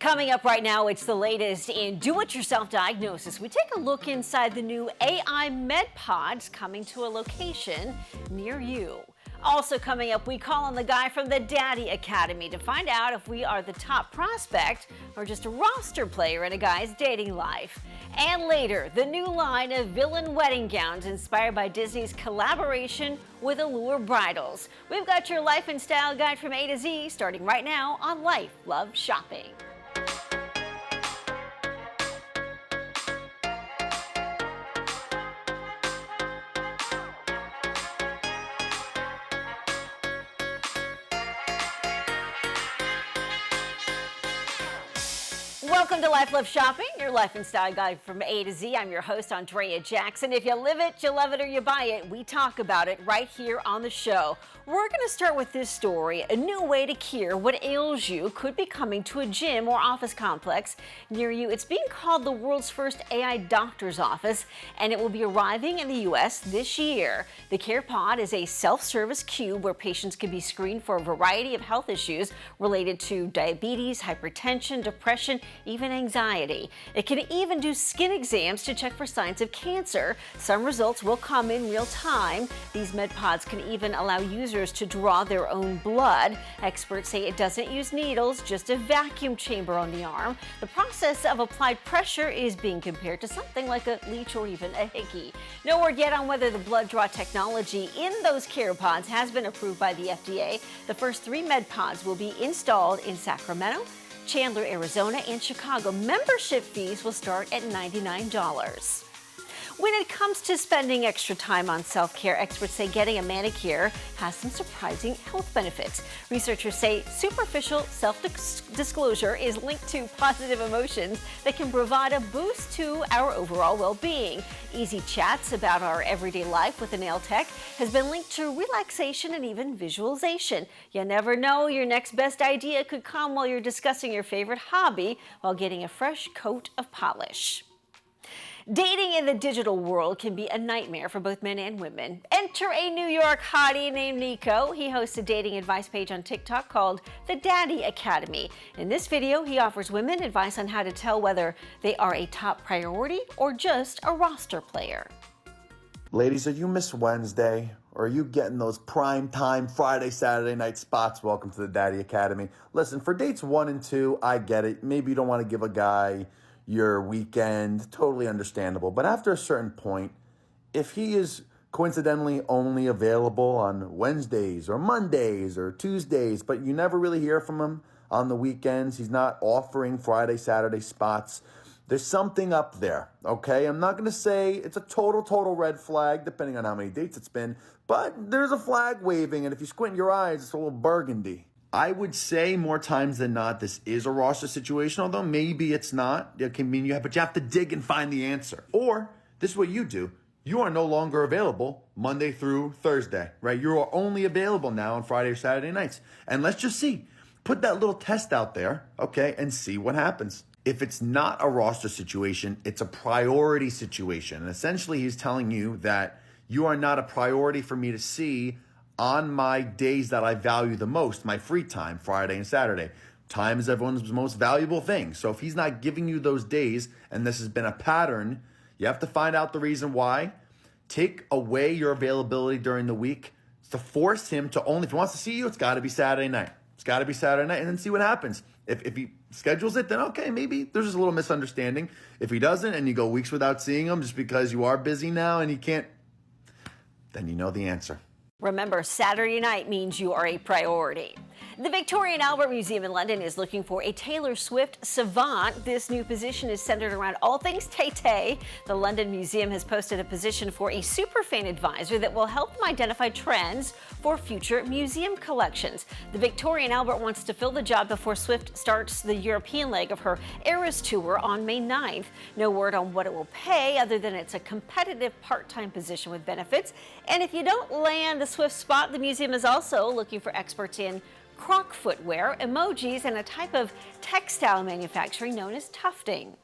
Coming up right now, it's the latest in do-it-yourself diagnosis. We take a look inside the new AI med pods coming to a location near you. Also coming up, we call on the guy from the Daddy Academy to find out if we are the top prospect or just a roster player in a guy's dating life. And later, the new line of villain wedding gowns inspired by Disney's collaboration with Allure Bridals. We've got your life and style guide from A to Z starting right now on Life Love Shopping. Welcome to Life Love Shopping, your life and style guide from A to Z. I'm your host, Andrea Jackson. If you live it, you love it, or you buy it, we talk about it right here on the show. We're going to start with this story. A new way to cure what ails you could be coming to a gym or office complex near you. It's being called the world's first AI doctor's office, and it will be arriving in the U.S. this year. The Care Pod is a self-service cube where patients can be screened for a variety of health issues related to diabetes, hypertension, depression, even anxiety. It can even do skin exams to check for signs of cancer. Some results will come in real time. These med pods can even allow users to draw their own blood. Experts say it doesn't use needles, just a vacuum chamber on the arm. The process of applied pressure is being compared to something like a leech or even a hickey. No word yet on whether the blood draw technology in those Care Pods has been approved by the FDA. The first 3 med pods will be installed in Sacramento, Chandler, Arizona, and Chicago. Membership fees will start at $99. When it comes to spending extra time on self-care, experts say getting a manicure has some surprising health benefits. Researchers say superficial self-disclosure is linked to positive emotions that can provide a boost to our overall well-being. Easy chats about our everyday life with a nail tech has been linked to relaxation and even visualization. You never know, your next best idea could come while you're discussing your favorite hobby while getting a fresh coat of polish. Dating in the digital world can be a nightmare for both men and women. Enter a New York hottie named Nico. He hosts a dating advice page on TikTok called the Daddy Academy. In this video, he offers women advice on how to tell whether they are a top priority or just a roster player. Ladies, are you Miss Wednesday? Or are you getting those prime time Friday, Saturday night spots? Welcome to the Daddy Academy. Listen, for dates 1 and 2, I get it. Maybe you don't want to give a guy your weekend, totally understandable. But after a certain point, if he is coincidentally only available on Wednesdays or Mondays or Tuesdays, but you never really hear from him on the weekends, he's not offering Friday, Saturday spots, there's something up there, okay? I'm not going to say it's a total red flag, depending on how many dates it's been, but there's a flag waving, and if you squint your eyes, it's a little burgundy. I would say more times than not, this is a roster situation, although maybe it's not. It can mean but you have to dig and find the answer. Or this is what you do. You are no longer available Monday through Thursday, right? You are only available now on Friday or Saturday nights. And let's just see. Put that little test out there, okay, and see what happens. If it's not a roster situation, it's a priority situation. And essentially, he's telling you that you are not a priority for me to see on my days that I value the most, my free time, Friday and Saturday. Time is everyone's most valuable thing. So if he's not giving you those days, and this has been a pattern, you have to find out the reason why. Take away your availability during the week to force him to only, if he wants to see you, it's got to be Saturday night. It's got to be Saturday night, and then see what happens. If he schedules it, then okay, maybe there's just a little misunderstanding. If he doesn't, and you go weeks without seeing him just because you are busy now and he can't, then you know the answer. Remember, Saturday night means you are a priority. The Victoria and Albert Museum in London is looking for a Taylor Swift savant. This new position is centered around all things Tay-Tay. The London Museum has posted a position for a superfan advisor that will help them identify trends for future museum collections. The Victoria and Albert wants to fill the job before Swift starts the European leg of her Eras tour on May 9th. No word on what it will pay other than it's a competitive part-time position with benefits. And if you don't land the Swift spot, the museum is also looking for experts in croc footwear, emojis, and a type of textile manufacturing known as tufting.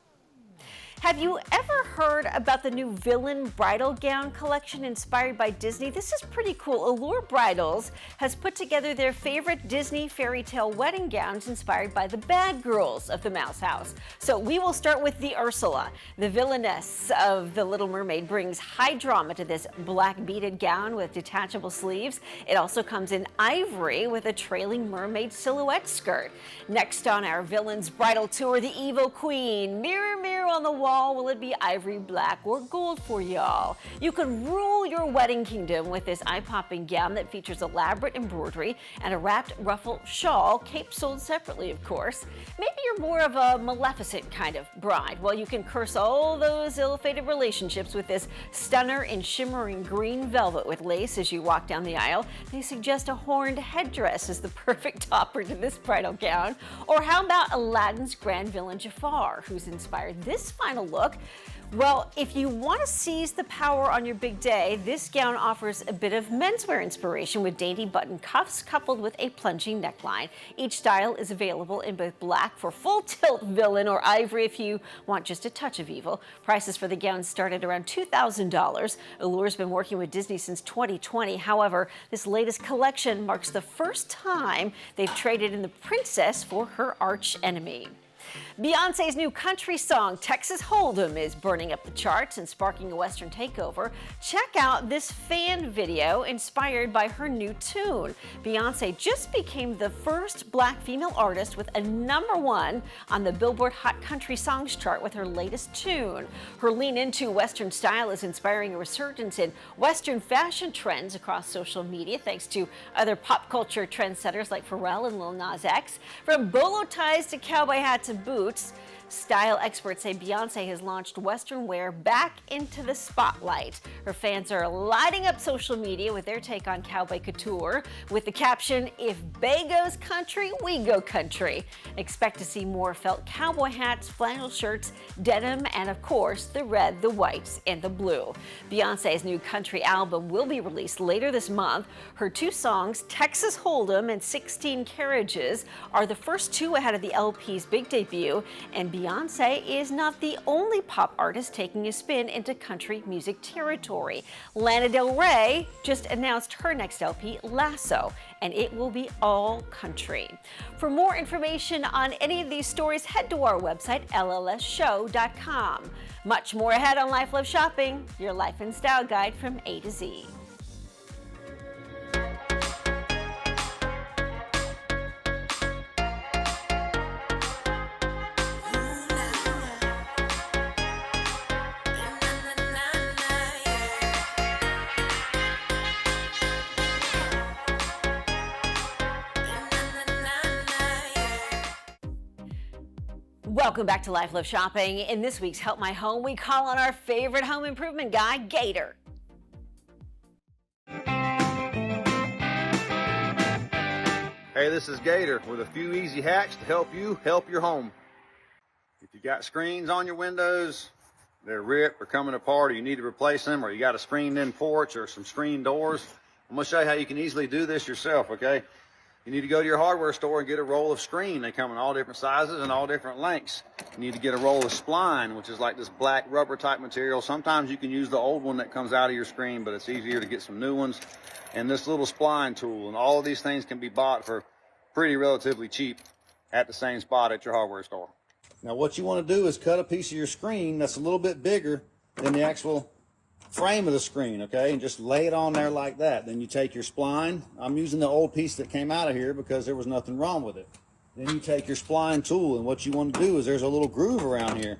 Have you ever heard about the new villain bridal gown collection inspired by Disney? This is pretty cool. Allure Bridals has put together their favorite Disney fairy tale wedding gowns inspired by the bad girls of the Mouse House. So we will start with the Ursula. The villainess of The Little Mermaid brings high drama to this black beaded gown with detachable sleeves. It also comes in ivory with a trailing mermaid silhouette skirt. Next on our villain's bridal tour, the Evil Queen. Mirror, mirror on the wall, will it be ivory, black, or gold for y'all? You can rule your wedding kingdom with this eye-popping gown that features elaborate embroidery and a wrapped ruffle shawl, cape sold separately, of course. Maybe you're more of a Maleficent kind of bride. Well, you can curse all those ill-fated relationships with this stunner in shimmering green velvet with lace as you walk down the aisle. They suggest a horned headdress is the perfect topper to this bridal gown. Or how about Aladdin's grand villain Jafar, who's inspired this final look? Well, if you want to seize the power on your big day, this gown offers a bit of menswear inspiration with dainty button cuffs coupled with a plunging neckline. Each style is available in both black for full tilt villain or ivory if you want just a touch of evil. Prices for the gowns start at around $2,000. Allure's been working with Disney since 2020. However, this latest collection marks the first time they've traded in the princess for her arch enemy. Beyonce's new country song, Texas Hold'em, is burning up the charts and sparking a Western takeover. Check out this fan video inspired by her new tune. Beyonce just became the first black female artist with a #1 on the Billboard Hot Country Songs chart with her latest tune. Her lean into Western style is inspiring a resurgence in Western fashion trends across social media, thanks to other pop culture trendsetters like Pharrell and Lil Nas X. From bolo ties to cowboy hats and boots, style experts say Beyonce has launched Western wear back into the spotlight. Her fans are lighting up social media with their take on cowboy couture with the caption, "If Bay goes country, we go country." Expect to see more felt cowboy hats, flannel shirts, denim, and of course, the red, the whites, and the blue. Beyonce's new country album will be released later this month. Her two songs, Texas Hold'em and 16 Carriages, are the first two ahead of the LP's big debut, and Beyonce is not the only pop artist taking a spin into country music territory. Lana Del Rey just announced her next LP, Lasso, and it will be all country. For more information on any of these stories, head to our website, llsshow.com. Much more ahead on Life Love Shopping, your life and style guide from A to Z. Welcome back to Life Love Shopping. In this week's Help My Home, we call on our favorite home improvement guy, Gator. Hey, this is Gator with a few easy hacks to help you help your home. If you got screens on your windows, they're ripped or coming apart, or you need to replace them, or you got a screened-in porch or some screen doors, I'm going to show you how you can easily do this yourself, okay? You need to go to your hardware store and get a roll of screen. They come in all different sizes and all different lengths. You need to get a roll of spline, which is like this black rubber type material. Sometimes you can use the old one that comes out of your screen, but it's easier to get some new ones. And this little spline tool, and all of these things can be bought for pretty relatively cheap at the same spot at your hardware store. Now what you want to do is cut a piece of your screen that's a little bit bigger than the actual frame of the screen, okay, and just lay it on there like that. Then you take your spline. I'm using the old piece that came out of here because there was nothing wrong with it. Then you take your spline tool, and what you want to do is there's a little groove around here,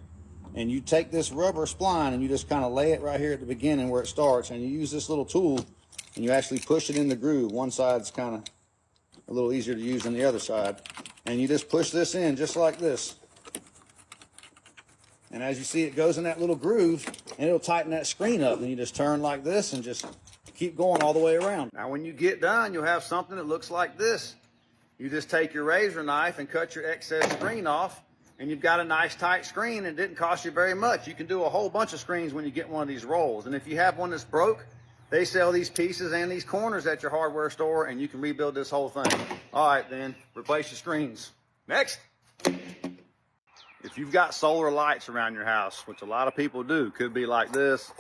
and you take this rubber spline and you just kind of lay it right here at the beginning where it starts, and you use this little tool and you actually push it in the groove. One side's kind of a little easier to use than the other side, and you just push this in just like this. And as you see, it goes in that little groove, and it'll tighten that screen up. Then you just turn like this and just keep going all the way around. Now, when you get done, you'll have something that looks like this. You just take your razor knife and cut your excess screen off, and you've got a nice tight screen, and it didn't cost you very much. You can do a whole bunch of screens when you get one of these rolls. And if you have one that's broke, they sell these pieces and these corners at your hardware store, and you can rebuild this whole thing. All right, then, replace your screens. Next. if you've got solar lights around your house, which a lot of people do, could be like this,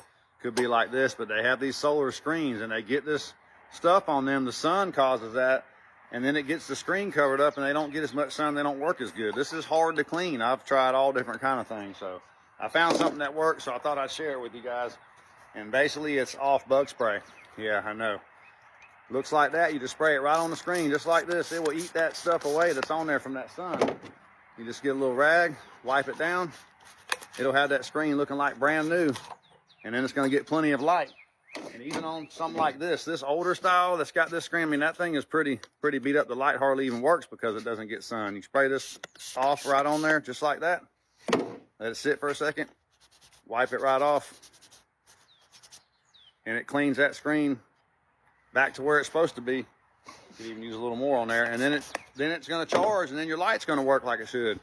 but they have these solar screens and they get this stuff on them. The sun causes that, and then it gets the screen covered up and they don't get as much sun, they don't work as good. This is hard to clean. I've tried all different kind of things, so I found something that works, so I thought I'd share it with you guys. And basically it's off bug spray. Yeah, I know. Looks like that. You just spray it right on the screen just like this. It will eat that stuff away that's on there from that sun. You just get a little rag, wipe it down. It'll have that screen looking like brand new, and then it's going to get plenty of light. And even on something like this older style that's got this screen, I mean, that thing is pretty beat up. The light hardly even works because it doesn't get sun. You spray this off right on there just like that. Let it sit for a second. Wipe it right off. And it cleans that screen back to where it's supposed to be. You can even use a little more on there. And then it's going to charge, and then your light's going to work like it should.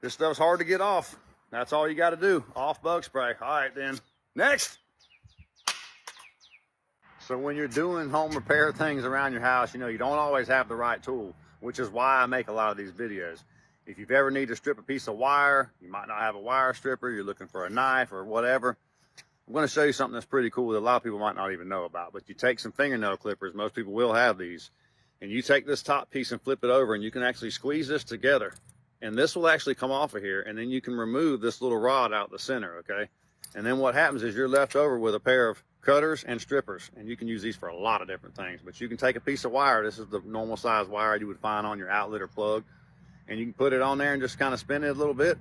This stuff's hard to get off. That's all you got to do. Off bug spray. All right, then. Next. So when you're doing home repair things around your house, you know, you don't always have the right tool, which is why I make a lot of these videos. If you've ever need to strip a piece of wire, you might not have a wire stripper, you're looking for a knife or whatever, I'm going to show you something that's pretty cool that a lot of people might not even know about. But you take some fingernail clippers, most people will have these, and you take this top piece and flip it over, and you can actually squeeze this together. And this will actually come off of here, and then you can remove this little rod out the center, okay? And then what happens is you're left over with a pair of cutters and strippers, and you can use these for a lot of different things. But you can take a piece of wire, this is the normal size wire you would find on your outlet or plug, and you can put it on there and just kind of spin it a little bit,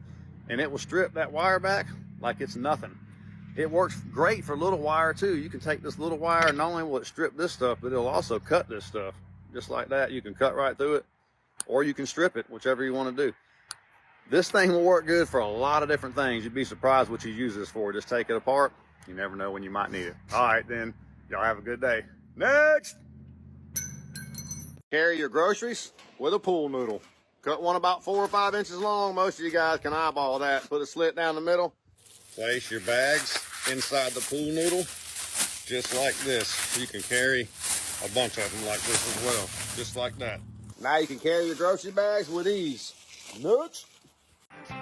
and it will strip that wire back like it's nothing. It works great for little wire too. You can take this little wire, and not only will it strip this stuff, but it'll also cut this stuff just like that. You can cut right through it, or you can strip it, whichever you want to do. This thing will work good for a lot of different things. You'd be surprised what you use this for. Just take it apart. You never know when you might need it. All right, then. Y'all have a good day. Next! Carry your groceries with a pool noodle. Cut one about 4 or 5 inches long. Most of you guys can eyeball that. Put a slit down the middle. Place your bags inside the pool noodle, just like this. You can carry a bunch of them like this as well, just like that. Now you can carry your grocery bags with ease. Next.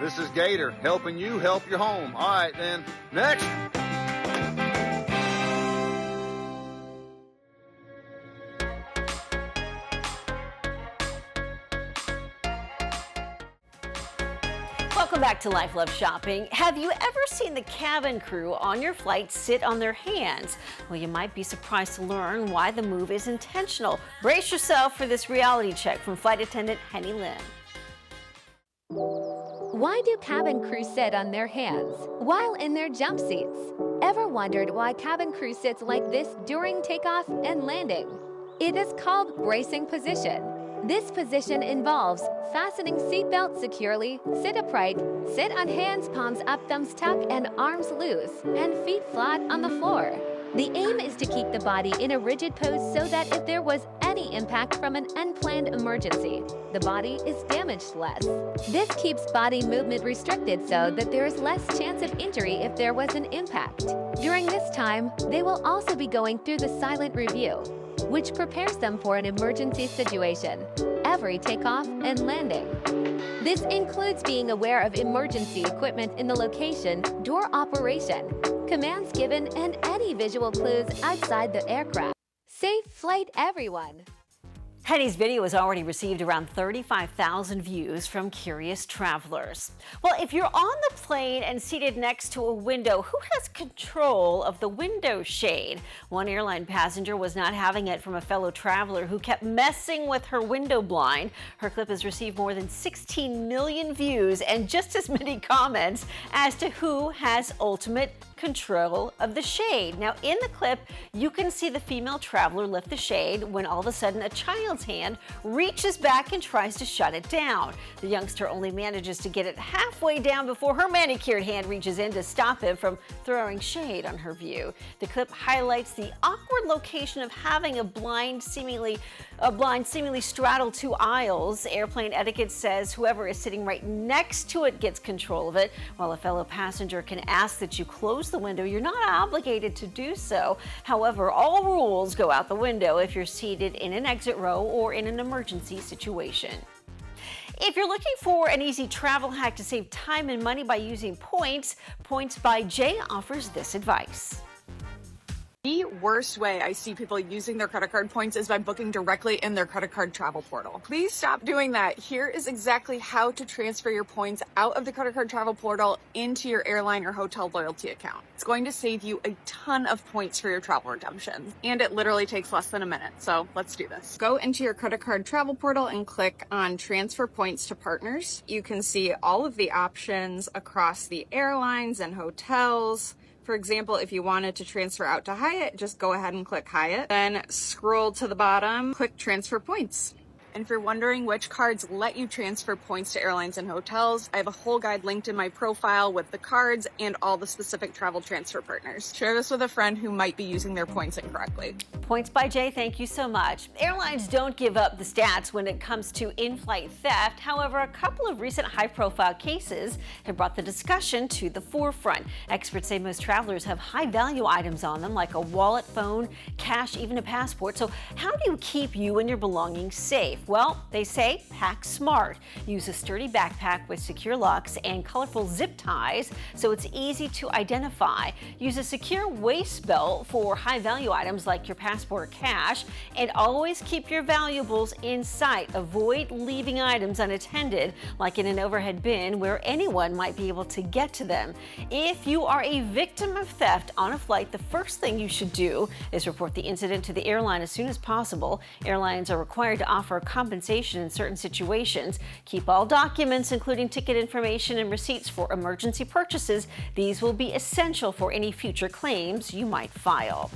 This is Gator, helping you help your home. All right, then. Next. Welcome back to Life Love Shopping. Have you ever seen the cabin crew on your flight sit on their hands? Well, you might be surprised to learn why the move is intentional. Brace yourself for this reality check from flight attendant Henny Lynn. Why do cabin crew sit on their hands while in their jump seats? Ever wondered why cabin crew sits like this during takeoff and landing? It is called bracing position. This position involves fastening seatbelt securely, sit upright, sit on hands, palms up, thumbs tuck, and arms loose, and feet flat on the floor. The aim is to keep the body in a rigid pose so that if there was any impact from an unplanned emergency, the body is damaged less. This keeps body movement restricted so that there is less chance of injury if there was an impact. During this time, they will also be going through the silent review, which prepares them for an emergency situation, every takeoff and landing. This includes being aware of emergency equipment in the location, door operation, commands given, and any visual clues outside the aircraft. Safe flight, everyone! Henny's video has already received around 35,000 views from curious travelers. Well, if you're on the plane and seated next to a window, who has control of the window shade? One airline passenger was not having it from a fellow traveler who kept messing with her window blind. Her clip has received more than 16 million views and just as many comments as to who has ultimate control of the shade. Now, in the clip, you can see the female traveler lift the shade when all of a sudden a child's hand reaches back and tries to shut it down. The youngster only manages to get it halfway down before her manicured hand reaches in to stop him from throwing shade on her view. The clip highlights the awkward location of having a blind seemingly straddle two aisles. Airplane etiquette says whoever is sitting right next to it gets control of it. While a fellow passenger can ask that you close the window, you're not obligated to do so. However, all rules go out the window if you're seated in an exit row or in an emergency situation. If you're looking for an easy travel hack to save time and money by using points, Points by Jay offers this advice. The worst way I see people using their credit card points is by booking directly in their credit card travel portal. Please stop doing that. Here is exactly how to transfer your points out of the credit card travel portal into your airline or hotel loyalty account. It's going to save you a ton of points for your travel redemptions, and it literally takes less than a minute. So let's do this. Go into your credit card travel portal and click on Transfer Points to Partners. You can see all of the options across the airlines and hotels. For example, if you wanted to transfer out to Hyatt, just go ahead and click Hyatt. Then scroll to the bottom, click Transfer Points. And if you're wondering which cards let you transfer points to airlines and hotels, I have a whole guide linked in my profile with the cards and all the specific travel transfer partners. Share this with a friend who might be using their points incorrectly. Points by Jay, thank you so much. Airlines don't give up the stats when it comes to in-flight theft. However, a couple of recent high-profile cases have brought the discussion to the forefront. Experts say most travelers have high-value items on them, like a wallet, phone, cash, even a passport. So how do you keep you and your belongings safe? Well, they say pack smart. Use a sturdy backpack with secure locks and colorful zip ties so it's easy to identify. Use a secure waist belt for high-value items like your passport or cash, and always keep your valuables in sight. Avoid leaving items unattended, like in an overhead bin where anyone might be able to get to them. If you are a victim of theft on a flight, the first thing you should do is report the incident to the airline as soon as possible. Airlines are required to offer compensation in certain situations. Keep all documents, including ticket information and receipts for emergency purchases. These will be essential for any future claims you might file.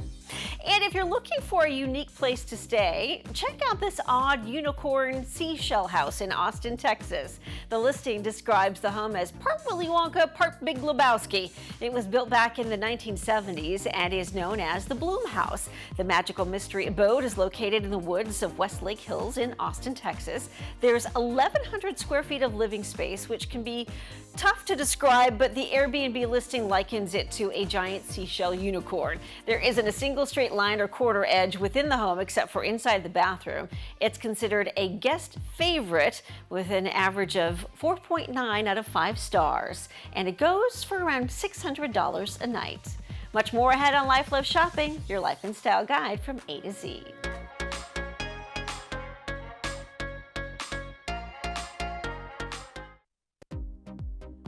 And if you're looking for a unique place to stay, check out this odd unicorn seashell house in Austin, Texas. The listing describes the home as part Willy Wonka, part Big Lebowski. It was built back in the 1970s and is known as the Bloom House. The magical mystery abode is located in the woods of Westlake Hills in Austin, Texas. There's 1,100 square feet of living space, which can be tough to describe, but the Airbnb listing likens it to a giant seashell unicorn. There isn't a single straight line or quarter edge within the home except for inside the bathroom. It's considered a guest favorite with an average of 4.9 out of 5 stars, and it goes for around $600 a night. Much more ahead on Life Love Shopping, your life and style guide from A to Z.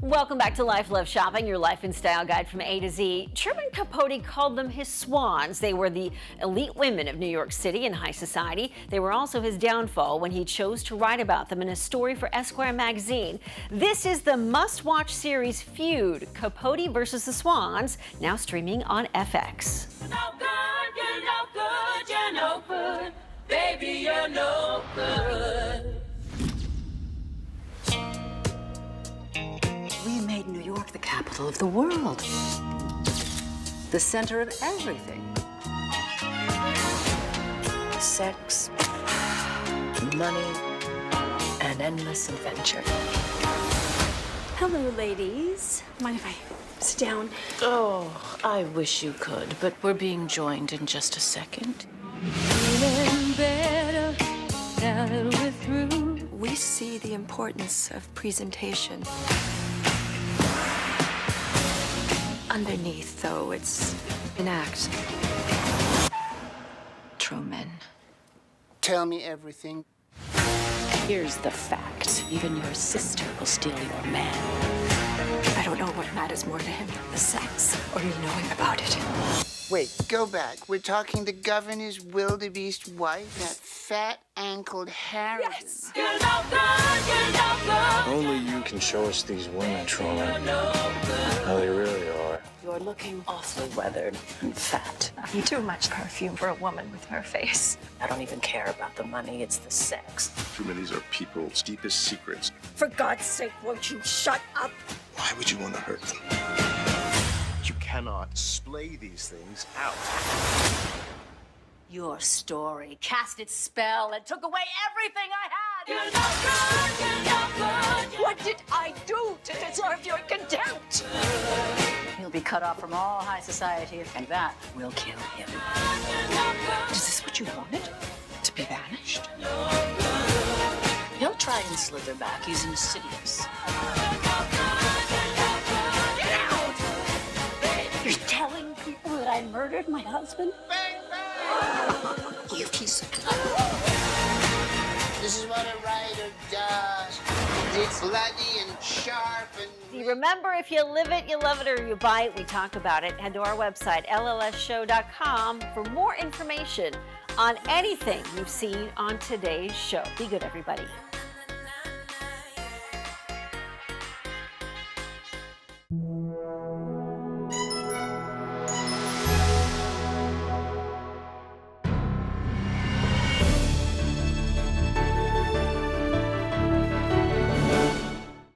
Welcome back to Life Love Shopping, your life and style guide from A to Z. Truman Capote called them his swans. They were the elite women of New York City and high society. They were also his downfall when he chose to write about them in a story for Esquire magazine. This is the must-watch series Feud, Capote versus the Swans, now streaming on FX. No good, you're no good, you're no good. Baby, you're no good. We made New York the capital of the world, the center of everything. Sex, money, and endless adventure. Hello, ladies. Mind if I sit down? Oh, I wish you could, but we're being joined in just a second. We see the importance of presentation. Underneath, though, it's an act. Truman. Tell me everything. Here's the fact. Even your sister will steal your man. I don't know what matters more to him, the sex or you knowing about it. Wait, go back. We're talking the governor's wildebeest wife, that fat-ankled harridan. Yes! You're no good, you're no good. Only you can show us these women, Truman, how they really are. You're looking awfully weathered and fat. Too much perfume for a woman with her face. I don't even care about the money, it's the sex. Truman, these are people's deepest secrets. For God's sake, won't you shut up? Why would you want to hurt them? You cannot splay these things out. Your story cast its spell and took away everything I had. You're no good, you're no good. What did I do to deserve your contempt? He'll be cut off from all high society, and that will kill him. Is this what you wanted? To be banished? He'll I'll try and slither back. He's insidious. You're telling people that I murdered my husband? You piece of... This is what a writer does. It's bloody and sharp and... You remember, if you live it, you love it, or you buy it, we talk about it. Head to our website, llsshow.com, for more information on anything you've seen on today's show. Be good, everybody.